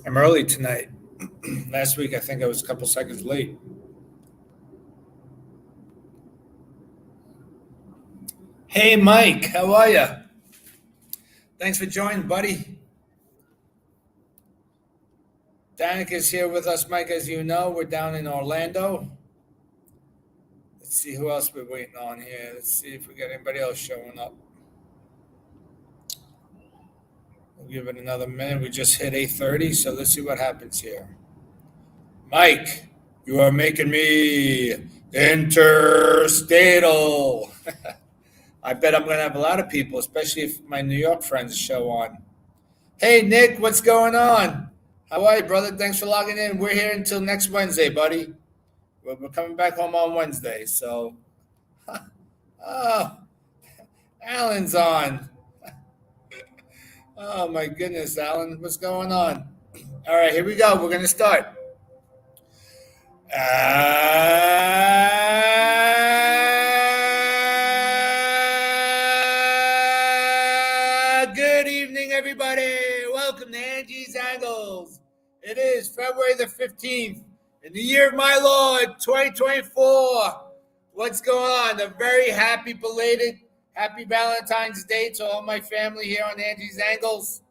I'm early tonight. Last week, I think I was a couple seconds late. Hey, Mike, how are you? Thanks for joining, buddy. Danica's here with us, Mike. As you know, we're down in Orlando. Let's see who else we're waiting on here. Let's see if we got anybody else showing up. We'll give it another minute. We just hit 8:30, so let's see what happens here. Mike, you are making me interstatal. I bet I'm going to have a lot of people, especially if my New York friends show on. Hey, Nick, what's going on? How are you, brother? Thanks for logging in. We're here until next Wednesday, buddy. We're coming back home on Wednesday. So, oh, Alan's on. Oh, my goodness, Alan, what's going on? All right, here we go. We're going to start. Good evening, everybody. Welcome to Angie's Angles. It is February the 15th in the year of my Lord, 2024. What's going on? A very happy belated, happy Valentine's Day to all my family here on Angie's Angles.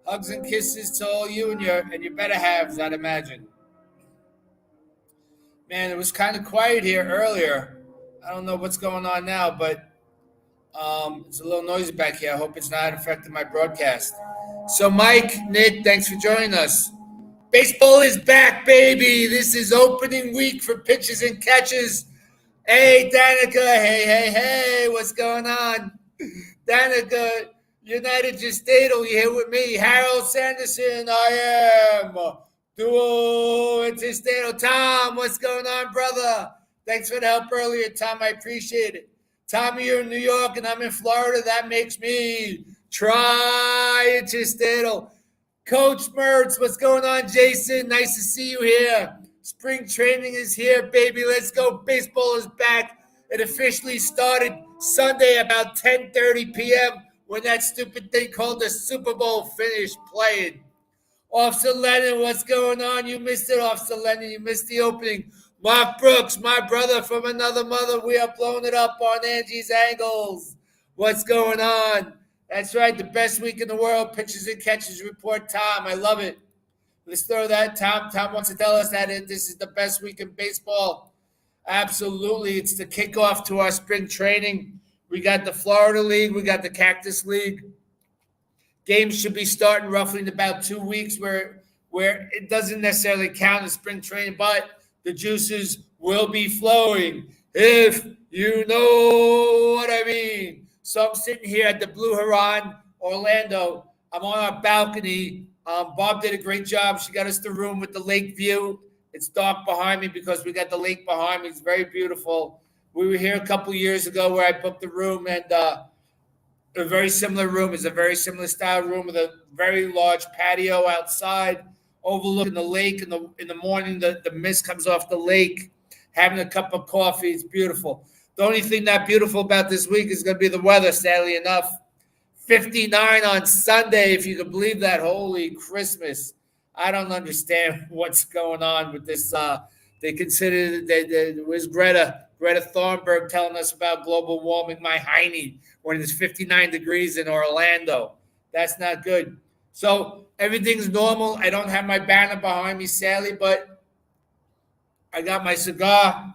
Hugs and kisses to all you and your better halves, I'd imagine. Man, it was kind of quiet here earlier. I don't know what's going on now, but it's a little noisy back here. I hope it's not affecting my broadcast. So, Mike, Nick, thanks for joining us. Baseball is back, baby. This is opening week for pitches and catches. Hey, Danica. Hey. What's going on? Danica, United Statal, you here with me. Harold Sanderson, I am. Duo Interstate. Tom, what's going on, brother? Thanks for the help earlier, Tom. I appreciate it. Tom, you're in New York and I'm in Florida. That makes me Tri-Interstate. Coach Mertz, what's going on, Jason? Nice to see you here. Spring training is here, baby. Let's go. Baseball is back. It officially started Sunday about 10:30 p.m. when that stupid thing called the Super Bowl finished playing. Officer Lennon, what's going on? You missed it, Officer Lennon. You missed the opening. Mark Brooks, my brother from another mother. We are blowing it up on Angie's Angles. What's going on? That's right, the best week in the world. Pitches and catches report. Tom, I love it. Let's throw that. Tom wants to tell us that this is the best week in baseball. Absolutely. It's the kickoff to our spring training. We got the Florida League. We got the Cactus League. Games should be starting roughly in about 2 weeks where it doesn't necessarily count as spring training, but the juices will be flowing, if you know what I mean. So I'm sitting here at the Blue Heron, Orlando. I'm on our balcony. Bob did a great job. She got us the room with the lake view. It's dark behind me because we got the lake behind me. It's very beautiful. We were here a couple years ago where I booked the room, and a very similar room. Is a very similar style room with a very large patio outside overlooking the lake. In the morning, the mist comes off the lake. Having a cup of coffee, it's beautiful. The only thing not beautiful about this week is going to be the weather, sadly enough. 59 on Sunday, if you can believe that. Holy Christmas. I don't understand what's going on with this. They consider that where's Greta Thunberg telling us about global warming, my hiney, when it's 59 degrees in Orlando. That's not good. So everything's normal. I don't have my banner behind me, sadly, but I got my cigar,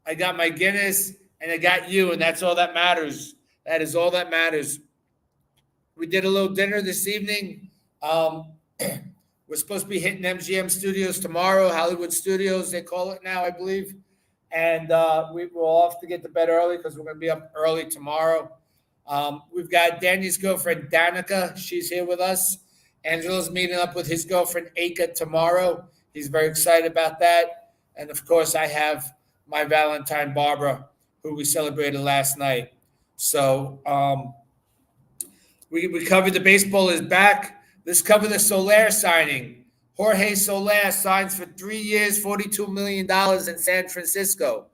I got my Guinness, and I got you, and that's all that matters. That is all that matters. We did a little dinner this evening. We're supposed to be hitting MGM Studios tomorrow, Hollywood Studios, they call it now, I believe. And we're off to get to bed early because we're going to be up early tomorrow. We've got Danny's girlfriend, Danica. She's here with us. Angela's meeting up with his girlfriend, Aka, tomorrow. He's very excited about that. And, of course, I have my Valentine, Barbara, who we celebrated last night. So we covered the baseball is back. Let's cover the Soler signing. Jorge Soler signs for 3 years, $42 million in San Francisco.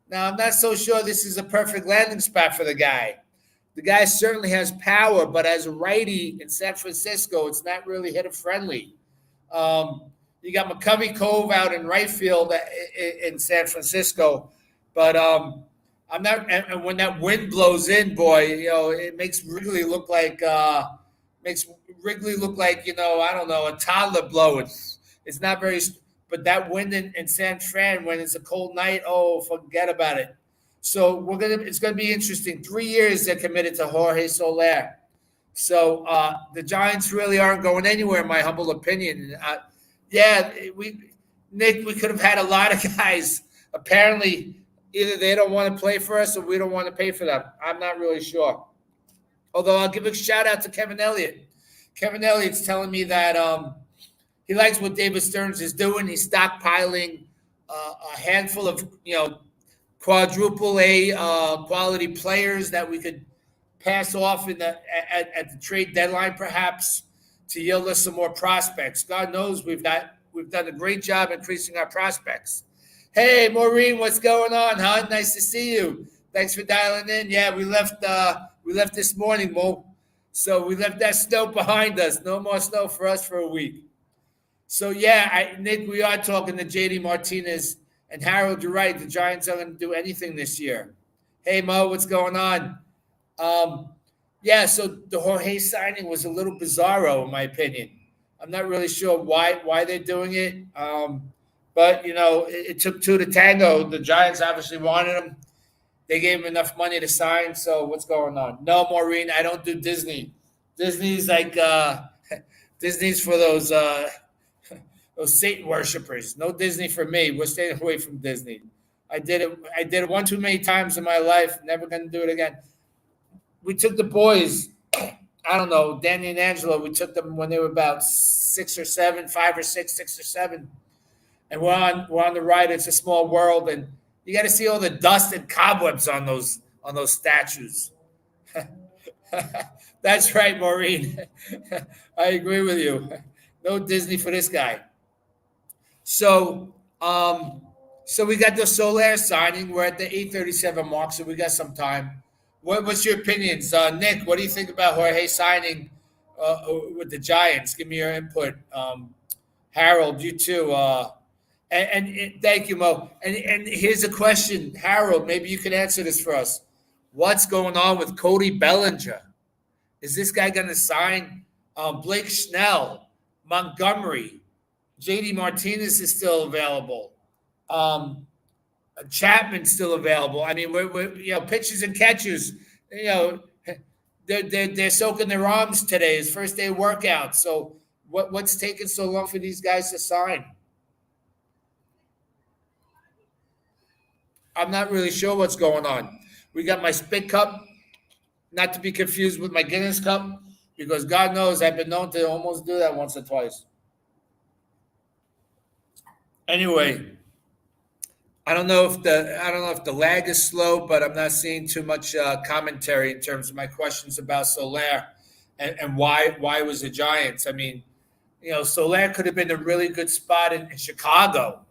Now, I'm not so sure this is a perfect landing spot for the guy. The guy certainly has power, but as a righty in San Francisco, it's not really hitter friendly. You got McCovey Cove out in right field in San Francisco, but I'm not. And when that wind blows in, boy, it makes Wrigley look like I don't know, a toddler blowing. It's not very. But that wind in San Fran when it's a cold night, oh, forget about it. So it's gonna be interesting. 3 years they're committed to Jorge Soler. So the Giants really aren't going anywhere, in my humble opinion. Yeah, Nick, we could have had a lot of guys. Apparently, either they don't want to play for us or we don't want to pay for them. I'm not really sure. Although I'll give a shout out to Kevin Elliott. Kevin Elliott's telling me that he likes what David Stearns is doing. He's stockpiling a handful of quadruple A quality players that we could pass off at the trade deadline, perhaps, to yield us some more prospects. God knows we've done a great job increasing our prospects. Hey, Maureen, what's going on, hon? Nice to see you. Thanks for dialing in. Yeah, we left this morning, Mo. So we left that snow behind us. No more snow for us for a week. So yeah, Nick, we are talking to JD Martinez and Harold. You're right. The Giants aren't going to do anything this year. Hey, Mo, what's going on? Yeah, so the Jorge signing was a little bizarro, in my opinion. I'm not really sure why they're doing it. But, it took two to tango. The Giants obviously wanted him. They gave him enough money to sign. So what's going on? No, Maureen, I don't do Disney. Disney's like Disney's for those Satan worshipers. No Disney for me. We're staying away from Disney. I did it one too many times in my life. Never going to do it again. We took the boys, I don't know, Danny and Angelo, we took them when they were about 6 or 7, 5 or 6, 6 or 7. And we're on the ride. It's a small world, and you got to see all the dust and cobwebs on those statues. That's right, Maureen. I agree with you. No Disney for this guy. So we got the Soler signing. We're at the 8:37 mark, so we got some time. What's your opinions, Nick? What do you think about Jorge signing with the Giants? Give me your input. Harold, you too. And thank you, Mo. And here's a question, Harold. Maybe you can answer this for us. What's going on with Cody Bellinger? Is this guy going to sign? Blake Snell, Montgomery, JD Martinez is still available. Chapman's still available. I mean, we're pitchers and catchers. They're soaking their arms today. It's first day of workout. So what's taking so long for these guys to sign? I'm not really sure what's going on. We got my spit cup, not to be confused with my Guinness cup, because God knows I've been known to almost do that once or twice. Anyway, I don't know if the lag is slow, but I'm not seeing too much commentary in terms of my questions about Soler and why it was the Giants. I mean, Soler could have been a really good spot in Chicago.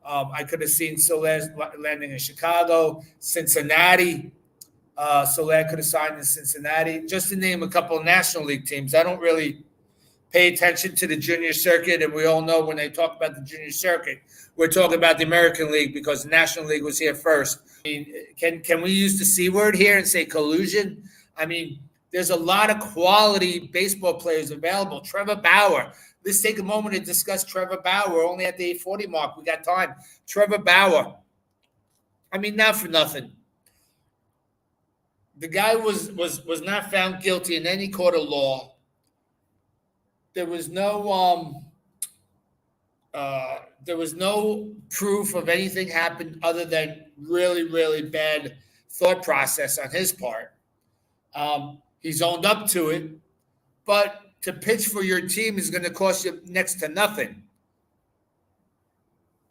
I could have seen Soler landing in Chicago, Cincinnati. Soler could have signed in Cincinnati. Just to name a couple of National League teams. I don't really pay attention to the junior circuit, and we all know when they talk about the junior circuit, we're talking about the American League because the National League was here first. I mean, can we use the C word here and say collusion? I mean, there's a lot of quality baseball players available. Trevor Bauer. Let's take a moment to discuss Trevor Bauer. We're only at the 8:40 mark. We got time. Trevor Bauer. I mean, not for nothing. The guy was not found guilty in any court of law. There was no proof of anything happened other than really, really bad thought process on his part. He's owned up to it, but to pitch for your team is going to cost you next to nothing.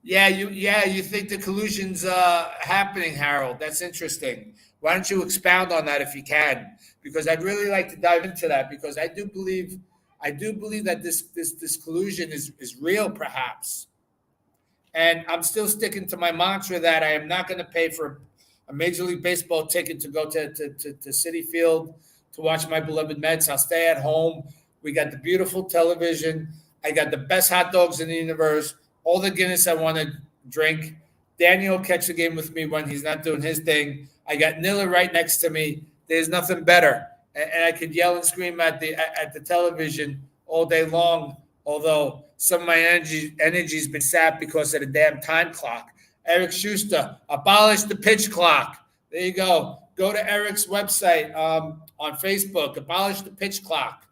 You think the collusion's happening, Harold? That's interesting. Why don't you expound on that if you can? Because I'd really like to dive into that because I do believe that this collusion is real, perhaps. And I'm still sticking to my mantra that I am not going to pay for a Major League Baseball ticket to go to Citi Field to watch my beloved Mets. I'll stay at home. We got the beautiful television. I got the best hot dogs in the universe, all the Guinness I want to drink. Daniel will catch the game with me when he's not doing his thing. I got Nilla right next to me. There's nothing better. And I could yell and scream at the television all day long, although some of my energy's been sapped because of the damn time clock. Eric Schuster, abolish the pitch clock. There you go. Go to Eric's website on Facebook, abolish the pitch clock.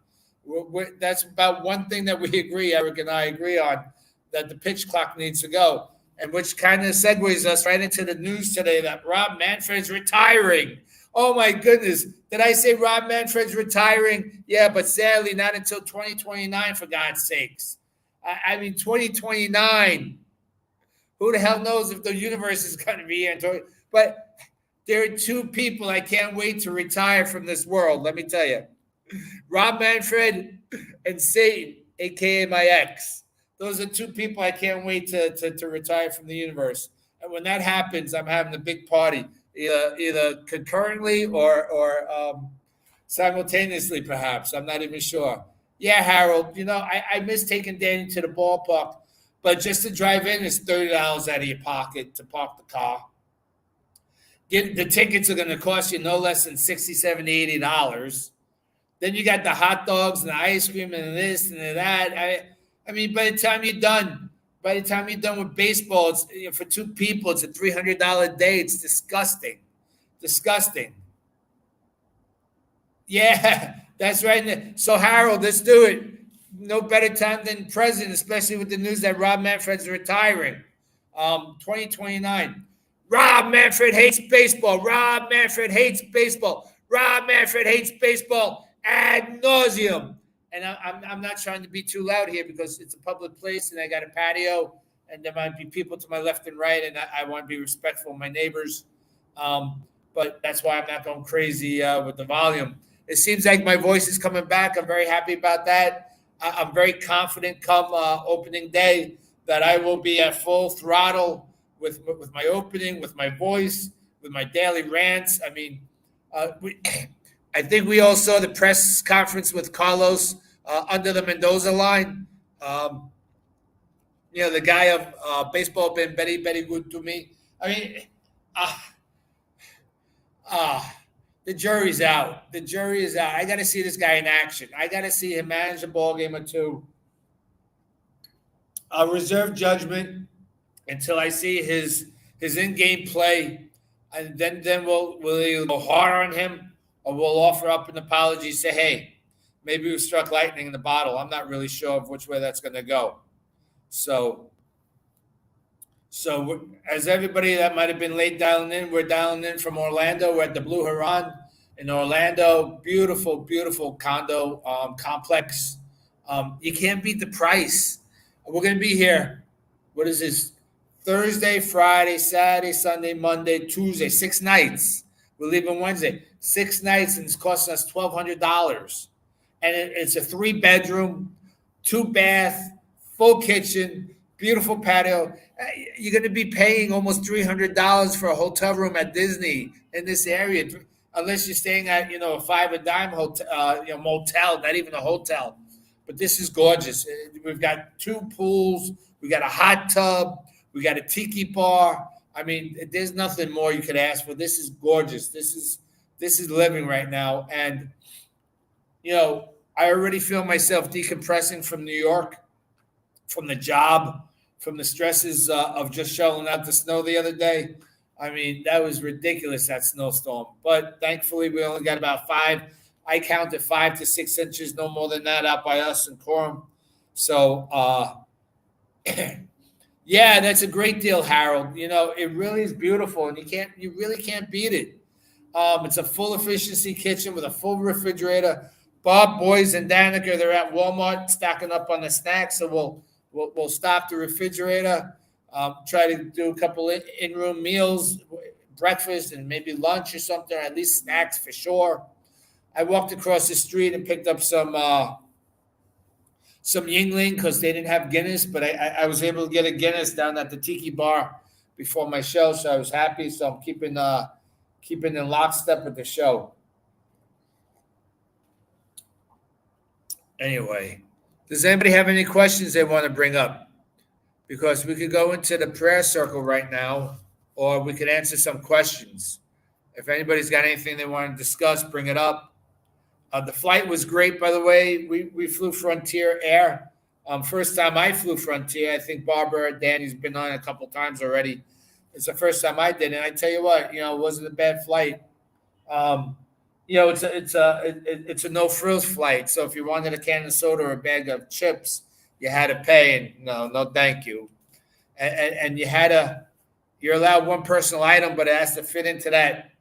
That's about one thing that we agree, Eric and I agree on, that the pitch clock needs to go. And which kind of segues us right into the news today that Rob Manfred's retiring. Oh, my goodness. Did I say Rob Manfred's retiring? Yeah, but sadly not until 2029, for God's sakes. I mean, 2029. Who the hell knows if the universe is going to be here? But there are two people I can't wait to retire from this world, let me tell you. Rob Manfred and Satan, a.k.a. my ex. Those are two people I can't wait to retire from the universe. And when that happens, I'm having a big party, either concurrently or simultaneously, perhaps. I'm not even sure. Yeah, Harold, I miss taking Danny to the ballpark, but just to drive in is $30 out of your pocket to park the car. The tickets are going to cost you no less than $60, $70, $80. Then you got the hot dogs and the ice cream and this and that. I mean, by the time you're done with baseball, it's, for two people, it's a $300 day. It's disgusting. Yeah, that's right. So Harold, let's do it. No better time than present, especially with the news that Rob Manfred's retiring. 2029. Rob Manfred hates baseball. Rob Manfred hates baseball. Rob Manfred hates baseball ad nauseum. And I'm not trying to be too loud here because it's a public place and I got a patio and there might be people to my left and right, and I want to be respectful of my neighbors. But that's why I'm not going crazy with the volume. It seems like my voice is coming back. I'm very happy about that. I'm very confident come opening day that I will be at full throttle with my opening, with my voice, with my daily rants. I mean, I think we all saw the press conference with Carlos under the Mendoza line. The guy of baseball been very, very good to me. I mean, the jury's out. The jury is out. I got to see this guy in action. I got to see him manage a ball game or two. I'll reserve judgment until I see his in-game play, and then we'll either go hard on him or we'll offer up an apology. Say, hey, maybe we struck lightning in the bottle. I'm not really sure of which way that's going to go. So as everybody that might have been late dialing in, we're dialing in from Orlando. We're at the Blue Heron in Orlando. Beautiful, beautiful condo complex. You can't beat the price. We're going to be here. What is this? Thursday, Friday, Saturday, Sunday, Monday, Tuesday, 6 nights. We're leaving Wednesday. 6 nights, and it's costing us $1,200. And it's a 3-bedroom, 2-bath, full kitchen, beautiful patio. You're going to be paying almost $300 for a hotel room at Disney in this area, unless you're staying at a $5-a-dime hotel, motel, not even a hotel. But this is gorgeous. We've got 2 pools. We got a hot tub. We got a tiki bar. I mean, there's nothing more you could ask for. This is gorgeous. This is living right now, and I already feel myself decompressing from New York, from the job, from the stresses of just shoveling out the snow the other day. I mean, that was ridiculous, that snowstorm. But thankfully, we only got about 5. I counted 5 to 6 inches, no more than that, out by us in Coram. So, yeah, that's a great deal, Harold. It really is beautiful, and you really can't beat it. It's a full efficiency kitchen with a full refrigerator. Bob, boys, and Danica, they're at Walmart stocking up on the snacks, so we'll stop the refrigerator. Try to do a couple in-room meals, breakfast, and maybe lunch or something, or at least snacks for sure. I walked across the street and picked up some Yingling because they didn't have Guinness, but I was able to get a Guinness down at the Tiki Bar before my show, so I was happy. So I'm keeping in lockstep with the show. Anyway, Does anybody have any questions they want to bring up? Because we could go into the prayer circle right now, or we could answer some questions. If anybody's got anything they want to discuss, bring it up. The flight was great, by the way. We flew Frontier Air. First time I flew Frontier. I think Barbara Danny's been on a couple times already. It's the first time I did, and I tell you what, it wasn't a bad flight. Um, it's a no frills flight. So if you wanted a can of soda or a bag of chips, you had to pay, and no, thank you. And you're allowed one personal item, but it has to fit into that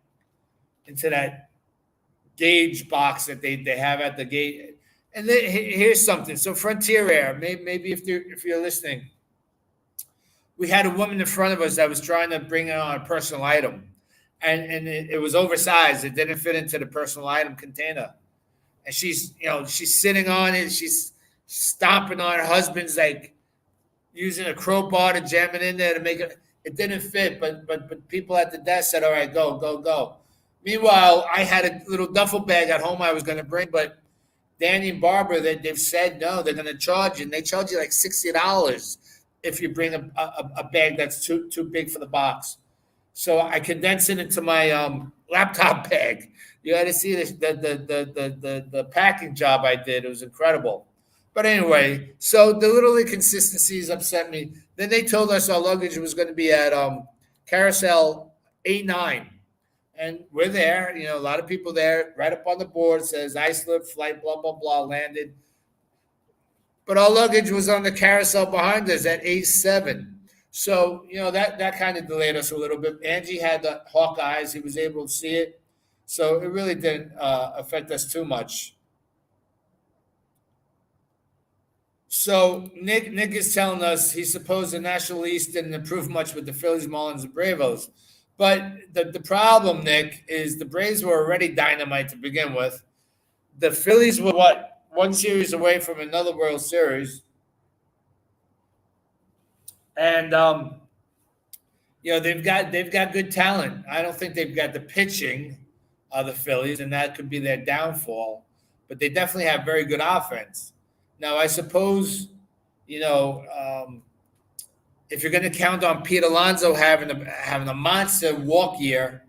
gauge box that they have at the gate. And then, here's something. So Frontier Air, maybe if you're listening, we had a woman in front of us that was trying to bring on a personal item, and it was oversized. It didn't fit into the personal item container, and she's sitting on it. She's stomping on her husband's, like using a crowbar to jam it in there to make it. It didn't fit, but people at the desk said, "All right, go, go, go." Meanwhile, I had a little duffel bag at home I was going to bring, but Danny and Barbara, they've said no, they're going to charge you. And they charge you like $60 if you bring a bag that's too big for the box. So I condensed it into my laptop bag. You got to see the packing job I did. It was incredible. But anyway, so the little inconsistencies upset me. Then they told us our luggage was going to be at Carousel A9. And we're there, a lot of people there. Right up on the board says Iceland flight, blah, blah, blah, landed. But our luggage was on the carousel behind us at A7. So, that kind of delayed us a little bit. Angie had the hawk eyes. He was able to see it. So it really didn't affect us too much. So Nick is telling us he supposed the National East didn't improve much with the Phillies, Marlins, and Bravos. But the problem, Nick, is the Braves were already dynamite to begin with. The Phillies were one series away from another World Series, and they've got good talent. I don't think they've got the pitching of the Phillies, and that could be their downfall. But they definitely have very good offense. Now, I suppose, if you're going to count on Pete Alonso having a monster walk year,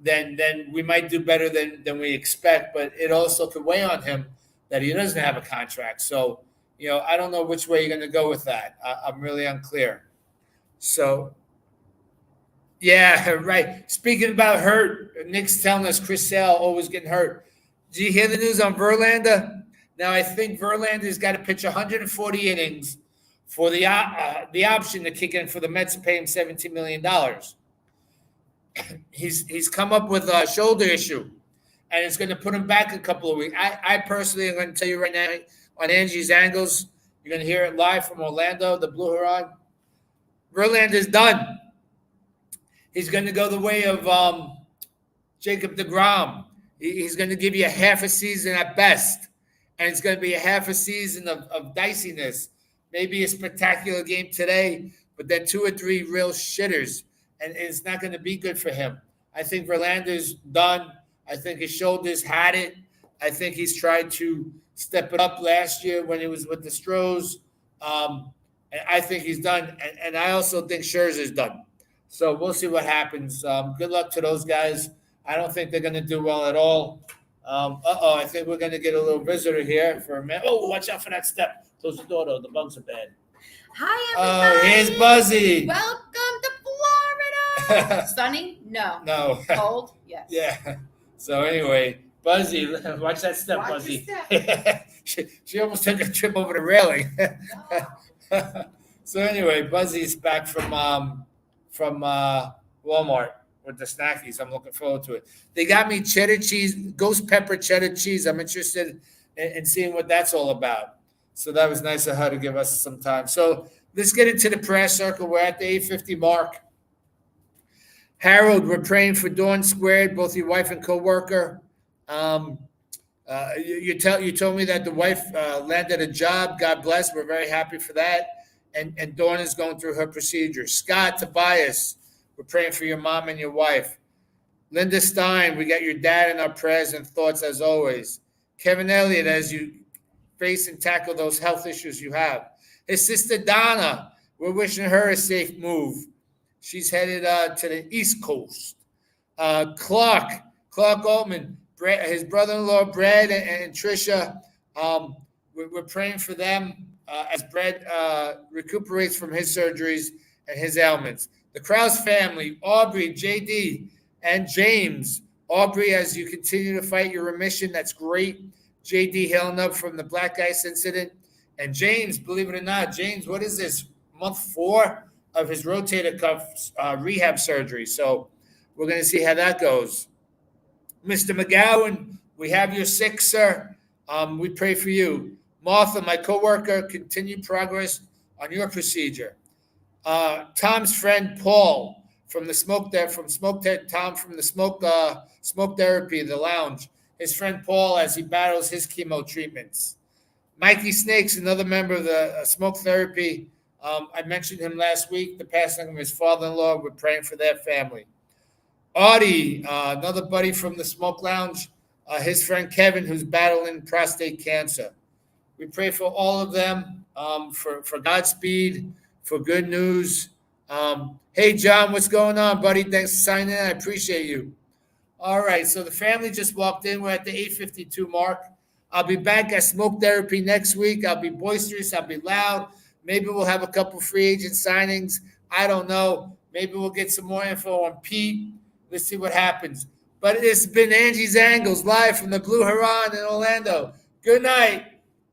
then we might do better than we expect. But it also could weigh on him that he doesn't have a contract. So, I don't know which way you're going to go with that. I'm really unclear. So, yeah, right. Speaking about hurt, Nick's telling us Chris Sale always getting hurt. Did you hear the news on Verlander? Now, I think Verlander's got to pitch 140 innings for the option to kick in for the Mets to pay him $17 million. He's come up with a shoulder issue, and it's going to put him back a couple of weeks. I personally am going to tell you right now on Angie's Angles, you're going to hear it live from Orlando, the Blue Heron. Verlander's done. He's going to go the way of Jacob deGrom. He's going to give you a half a season at best, and it's going to be a half a season of diciness. Maybe a spectacular game today, but then 2 or 3 real shitters, and it's not going to be good for him. I think Verlander's done. I think his shoulders had it. I think he's tried to step it up last year when he was with the Stros. And I think he's done, and I also think Scherzer's done. So we'll see what happens. Good luck to those guys. I don't think they're going to do well at all. I think we're going to get a little visitor here for a minute. Oh, watch out for that step. Close the door, though. The bugs are bad. Hi, everybody. Here's Buzzy. Welcome to Florida. Sunny? No. No. Cold? Yes. Yeah. So anyway, Buzzy, watch that step, Watch Buzzy. your she almost took a trip over the railing. So anyway, Buzzy's back from Walmart with the snackies. I'm looking forward to it. They got me cheddar cheese, ghost pepper cheddar cheese. I'm interested in seeing what that's all about. So that was nice of her to give us some time. So let's get into the prayer circle. We're at the 8:50 mark. Harold, we're praying for Dawn Squared, both your wife and co-worker. You told me that the wife landed a job. God bless. We're very happy for that. And Dawn is going through her procedure. Scott, Tobias, we're praying for your mom and your wife. Linda Stein, we got your dad in our prayers and thoughts as always. Kevin Elliott, as you face and tackle those health issues you have. His sister Donna, we're wishing her a safe move. She's headed to the East Coast. Clark Altman, his brother-in-law Brad and Trisha. We're praying for them as Brad recuperates from his surgeries and his ailments. The Krause family, Aubrey, JD, and James. Aubrey, as you continue to fight your remission, that's great. JD healing up from the black ice incident. And James, believe it or not, James, what is this? Month 4 of his rotator cuff rehab surgery. So we're going to see how that goes. Mr. McGowan, we have your 6, sir. We pray for you. Martha, my coworker, continued progress on your procedure. Tom's friend Paul from the smoke Tom from the smoke therapy, the lounge. His friend Paul as he battles his chemo treatments. Mikey Snakes, another member of the smoke therapy. I mentioned him last week, the passing of his father-in-law. We're praying for their family. Audie, another buddy from the smoke lounge, his friend Kevin, who's battling prostate cancer. We pray for all of them, for Godspeed, for good news. Hey, John, what's going on, buddy? Thanks for signing in. I appreciate you. All right, so the family just walked in. We're at the 8:52 mark. I'll be back at smoke therapy next week. I'll be boisterous. I'll be loud. Maybe we'll have a couple free agent signings. I don't know. Maybe we'll get some more info on Pete. Let's see what happens. But it's been Angie's Angles live from the Blue Heron in Orlando. Good night.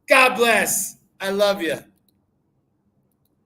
God bless. I love you.